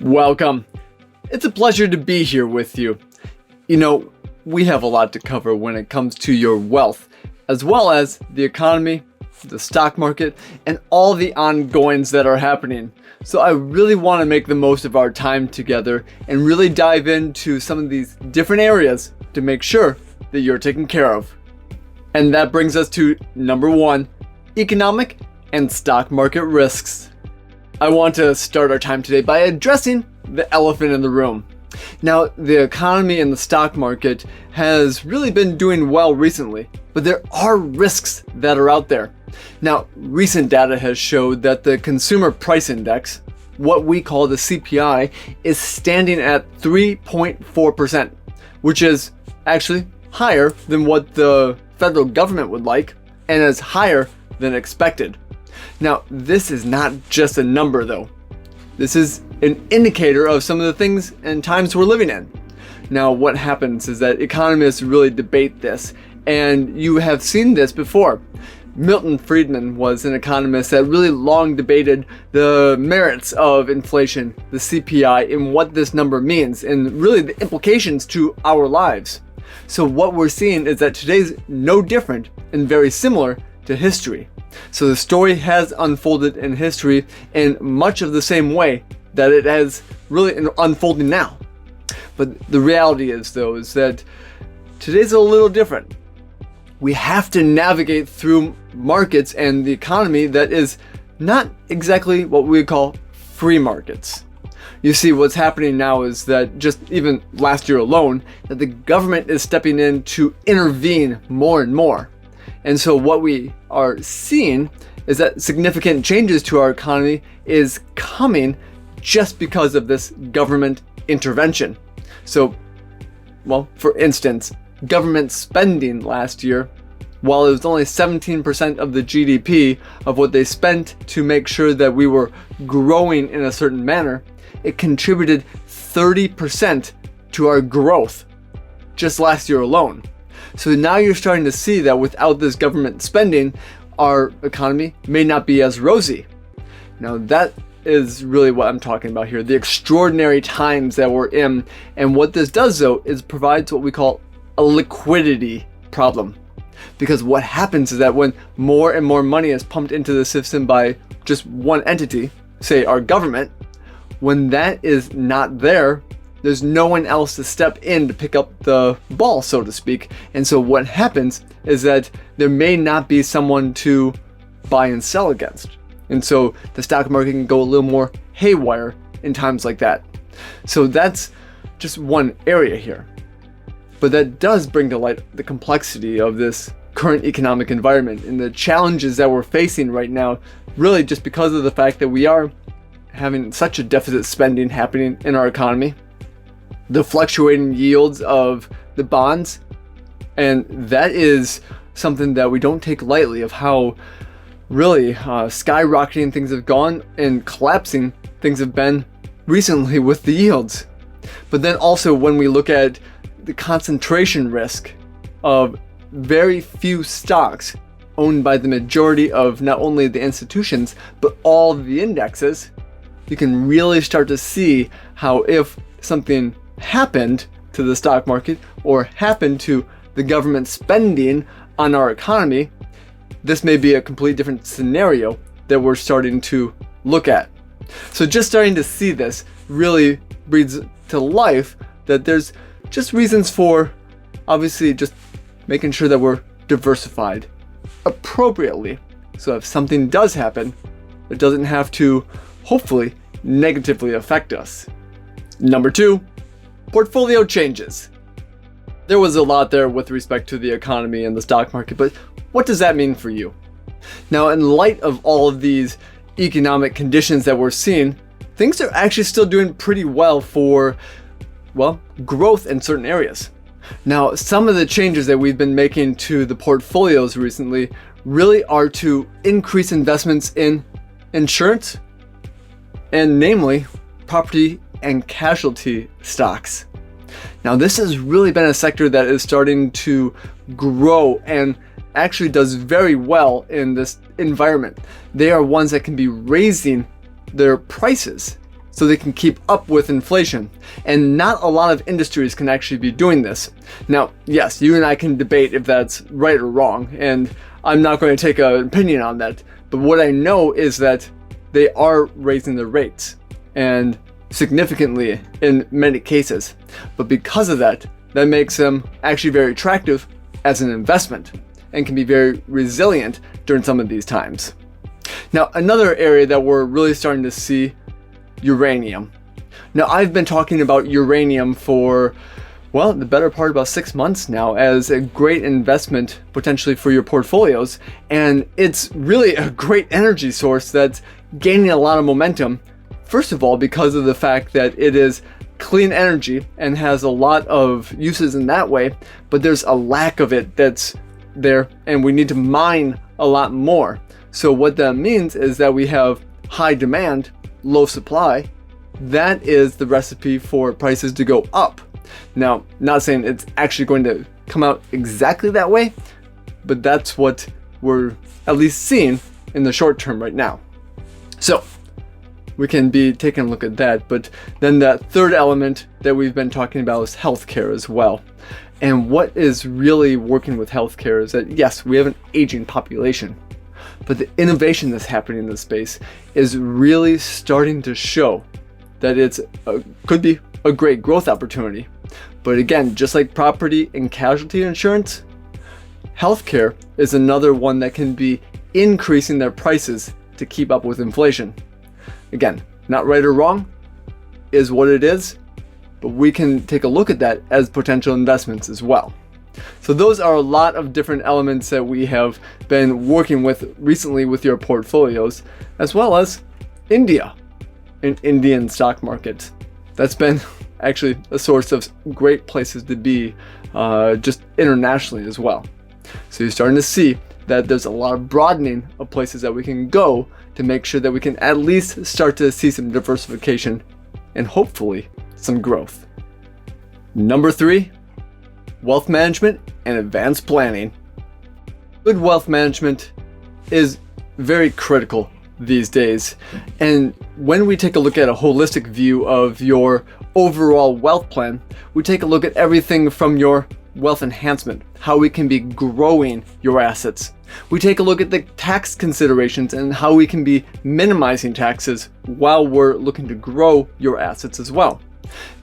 Welcome. It's a pleasure to be here with you. We have a lot to cover when it comes to your wealth, as well as the economy, the stock market, and all the ongoings that are happening. So I really want to make the most of our time together and really dive into some of these different areas to make sure that you're taken care of. And that brings us to number 1, economic and stock market risks. I want to start our time today by addressing the elephant in the room. Now, the economy and the stock market has really been doing well recently, but there are risks that are out there. Now, recent data has showed that the consumer price index, what we call the CPI, is standing at 3.4%, which is actually higher than what the federal government would like and is higher than expected. Now, this is not just a number though. This is an indicator of some of the things and times we're living in. Now, what happens is that economists really debate this, and you have seen this before. Milton Friedman was an economist that really long debated the merits of inflation, the CPI, and what this number means, and really the implications to our lives. So what we're seeing is that today's no different and very similar to history. So the story has unfolded in history in much of the same way that it has really unfolding now. But the reality is that today's a little different. We have to navigate through markets and the economy that is not exactly what we call free markets. You see, what's happening now is that just even last year alone, that the government is stepping in to intervene more and more. And so what we are seeing is that significant changes to our economy is coming just because of this government intervention. So, for instance, government spending last year, while it was only 17% of the GDP of what they spent to make sure that we were growing in a certain manner, it contributed 30% to our growth just last year alone. So now you're starting to see that without this government spending, our economy may not be as rosy. Now that is really what I'm talking about here, the extraordinary times that we're in. And what this does though is provides what we call a liquidity problem. Because what happens is that when more and more money is pumped into the system by just one entity, say our government, when that is not there, there's no one else to step in to pick up the ball, so to speak. And so what happens is that there may not be someone to buy and sell against. And so the stock market can go a little more haywire in times like that. So that's just one area here. But that does bring to light the complexity of this current economic environment and the challenges that we're facing right now, really just because of the fact that we are having such a deficit spending happening in our economy. The fluctuating yields of the bonds, and that is something that we don't take lightly, of how really skyrocketing things have gone and collapsing things have been recently with the yields. But then also when we look at the concentration risk of very few stocks owned by the majority of not only the institutions but all of the indexes, you can really start to see how if something happened to the stock market or happened to the government spending on our economy, this may be a completely different scenario that we're starting to look at. So just starting to see this really breeds to life that there's just reasons for obviously just making sure that we're diversified appropriately. So if something does happen, it doesn't have to hopefully negatively affect us. Number 2, portfolio changes. There was a lot there with respect to the economy and the stock market, but what does that mean for you? Now, in light of all of these economic conditions that we're seeing, things are actually still doing pretty well for, growth in certain areas. Now, some of the changes that we've been making to the portfolios recently really are to increase investments in insurance, and namely property and casualty stocks. Now, this has really been a sector that is starting to grow and actually does very well in this environment. They are ones that can be raising their prices so they can keep up with inflation. And not a lot of industries can actually be doing this. Now, yes, you and I can debate if that's right or wrong, and I'm not going to take an opinion on that. But what I know is that they are raising their rates, and significantly in many cases. But because of that, that makes them actually very attractive as an investment and can be very resilient during some of these times. Now, another area that we're really starting to see, uranium. Now, I've been talking about uranium for, well, the better part of about 6 months now as a great investment potentially for your portfolios. And it's really a great energy source that's gaining a lot of momentum. First of all, because of the fact that it is clean energy and has a lot of uses in that way, but there's a lack of it that's there, and we need to mine a lot more. So what that means is that we have high demand, low supply. That is the recipe for prices to go up. Now, not saying it's actually going to come out exactly that way, but that's what we're at least seeing in the short term right now. So we can be taking a look at that. But then the third element that we've been talking about is healthcare as well. And what is really working with healthcare is that, yes, we have an aging population, but the innovation that's happening in this space is really starting to show that it's could be a great growth opportunity. But again, just like property and casualty insurance, healthcare is another one that can be increasing their prices to keep up with inflation. Again, not right or wrong, is what it is, but we can take a look at that as potential investments as well. So those are a lot of different elements that we have been working with recently with your portfolios, as well as India, an Indian stock market. That's been actually a source of great places to be just internationally as well. So you're starting to see that there's a lot of broadening of places that we can go to make sure that we can at least start to see some diversification and hopefully some growth. Number 3, wealth management and advanced planning. Good wealth management is very critical these days. And when we take a look at a holistic view of your overall wealth plan, we take a look at everything from your wealth enhancement, how we can be growing your assets. We take a look at the tax considerations and how we can be minimizing taxes while we're looking to grow your assets as well.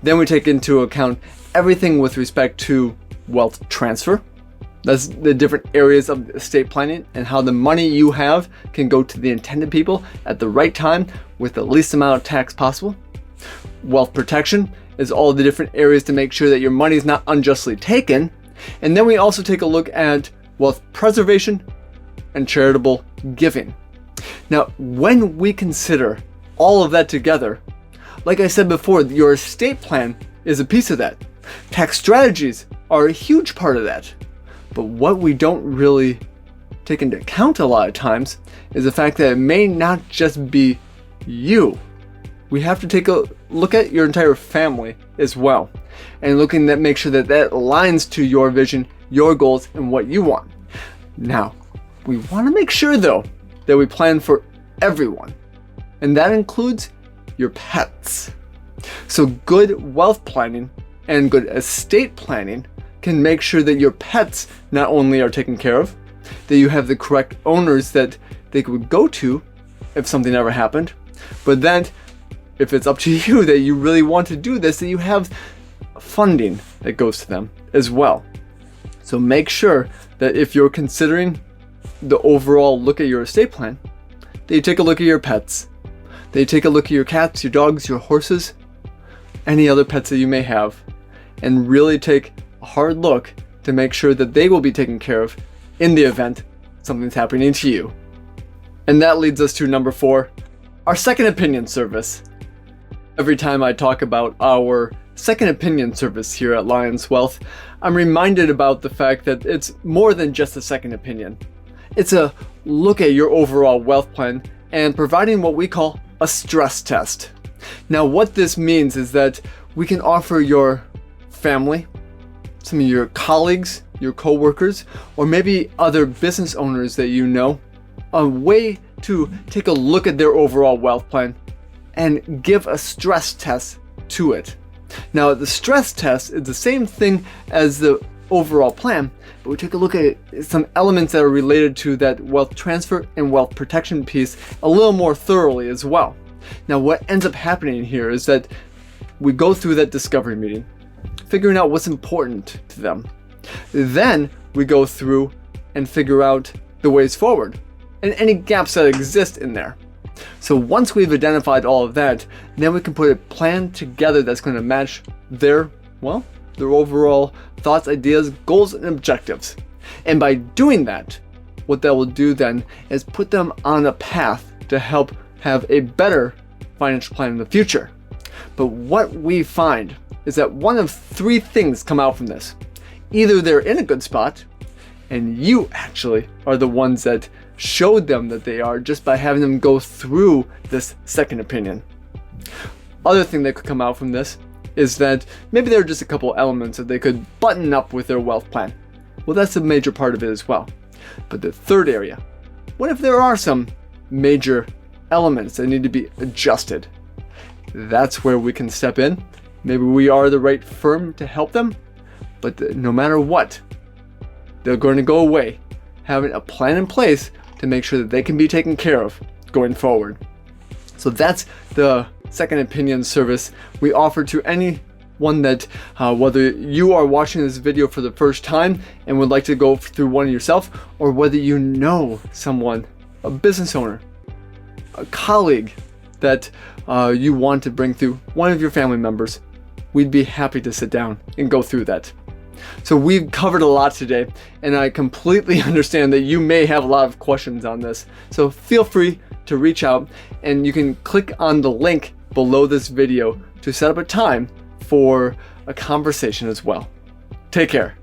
Then we take into account everything with respect to wealth transfer. That's the different areas of estate planning and how the money you have can go to the intended people at the right time with the least amount of tax possible. Wealth protection is all the different areas to make sure that your money is not unjustly taken. And then we also take a look at wealth preservation and charitable giving. Now, when we consider all of that together, like I said before, your estate plan is a piece of that. Tax strategies are a huge part of that. But what we don't really take into account a lot of times is the fact that it may not just be you. We have to take a look at your entire family as well, and looking at make sure that that aligns to your vision, your goals, and what you want. Now, we want to make sure though that we plan for everyone, and that includes your pets. So good wealth planning and good estate planning can make sure that your pets not only are taken care of, that you have the correct owners that they would go to if something ever happened, but then if it's up to you that you really want to do this, that you have funding that goes to them as well. So make sure that if you're considering the overall look at your estate plan, that you take a look at your pets, that you take a look at your cats, your dogs, your horses, any other pets that you may have, and really take a hard look to make sure that they will be taken care of in the event something's happening to you. And that leads us to number 4, our second opinion service. Every time I talk about our second opinion service here at Lions Wealth, I'm reminded about the fact that it's more than just a second opinion. It's a look at your overall wealth plan and providing what we call a stress test. Now, what this means is that we can offer your family, some of your colleagues, your coworkers, or maybe other business owners that you know, a way to take a look at their overall wealth plan and give a stress test to it. Now, the stress test is the same thing as the overall plan, but we take a look at some elements that are related to that wealth transfer and wealth protection piece a little more thoroughly as well. Now, what ends up happening here is that we go through that discovery meeting, figuring out what's important to them. Then we go through and figure out the ways forward and any gaps that exist in there. So once we've identified all of that, then we can put a plan together that's going to match their overall thoughts, ideas, goals, and objectives. And by doing that, what that will do then is put them on a path to help have a better financial plan in the future. But what we find is that one of three things come out from this. Either they're in a good spot, and you actually are the ones that showed them that they are just by having them go through this second opinion. Other thing that could come out from this is that maybe there are just a couple elements that they could button up with their wealth plan. Well, that's a major part of it as well. But the third area, what if there are some major elements that need to be adjusted? That's where we can step in. Maybe we are the right firm to help them, but no matter what, they're going to go away having a plan in place to make sure that they can be taken care of going forward. So that's the second opinion service we offer to anyone that, whether you are watching this video for the first time and would like to go through one yourself, or whether you know someone, a business owner, a colleague that you want to bring through, one of your family members, we'd be happy to sit down and go through that. So we've covered a lot today, and I completely understand that you may have a lot of questions on this. So feel free to reach out, and you can click on the link below this video to set up a time for a conversation as well. Take care.